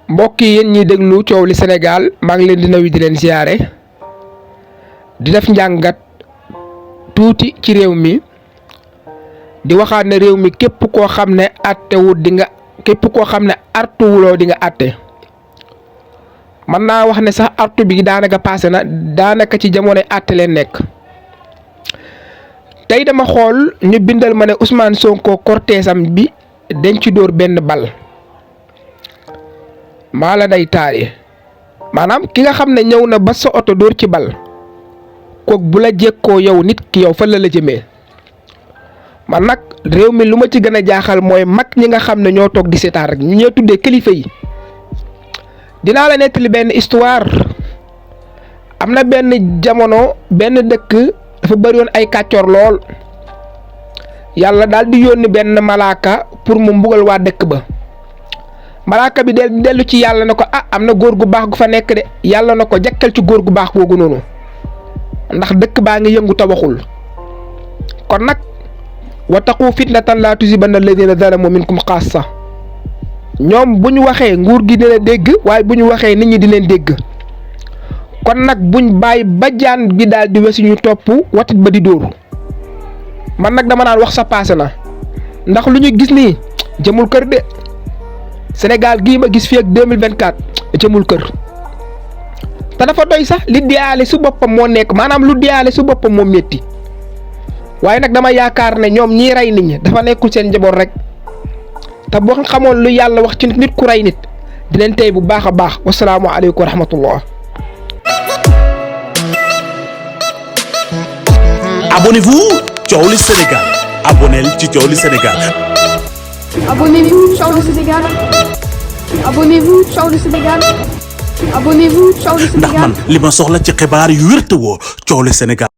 mbokk yi yéen ñiy déglu coow li Sénégal maa ngi leen di nuyu di leen ziare di def njàngat tuuti ci réew mi di waxaat ne réew mi képp koo xam ne àttewut di nga képp koo xam ne artuwuloo di nga àtte mën naa wax ne sax artu bi daanaka passé na daanaka ci jamonoy àtte leen nekk. tey dama xool ñu bindal ma ne Ousmane Sonko cortège am bi dañ ci dóor benn bal maa la day taari maanaam ki nga xam ne ñëw na ba sa oto dóor ci bal kook bu la jekkoo yow nit ki yow fan la jëmee man nag réew mi lu ma ci gën a jaaxal mooy mag ñi nga xam ne ñoo toog di seetaan rek ñu ñoo tuddee kilifa yi. dinaa la nettali benn histoire am na benn jamono benn dëkk dafa bëri woon ay kàccoor lool yàlla daal di yónni benn malaaka pour mu mbugal waa dëkk ba malaaka bi dellu ci yàlla na ko am na góor gu baax gu fa nekk de yàlla na ko jakkal ci góor gu baax googu noonu ndax dëkk baa ngi yëngu tabaxul kon nag wattaqu fitnatan laa tusibanna alladina zalamu minkum xaassa ñoom bu ñu waxee nguur gi dina dégg waaye bu ñu waxee nit ñi di leen dégg kon nag buñ bàyyi ba jaan bi daal di wesi ñu topp watit ba di dóoru man nag dama naan wax sa paase na ndax lu ñu gis nii jëmul kër de Sénégal gii ma gis fii ak 2024 jëmul kër te dafa doy sax li diyaale su boppam moo nekk maanaam lu diyaale su boppam moo métti waaye nag dama yaakaar ne ñoom ñii rey nit ñi dafa nekkul seen njaboot rek te boo xamoon lu yàlla wax ci nit ku rey nit di leen tey bu baax a baax wasalaamu aleykum wa rahmatullah. Abonnez-vous Thiowli Sénégal abonnel ci Thiowli Sénégal. Abonnez-vous Thiowli Sénégal. Abonnez-vous Thiowli Sénégal. Abonnez-vous Thiowli Sénégal. ndax man li ma soxla ci xibaar yu wér te woo Thiowli Sénégal.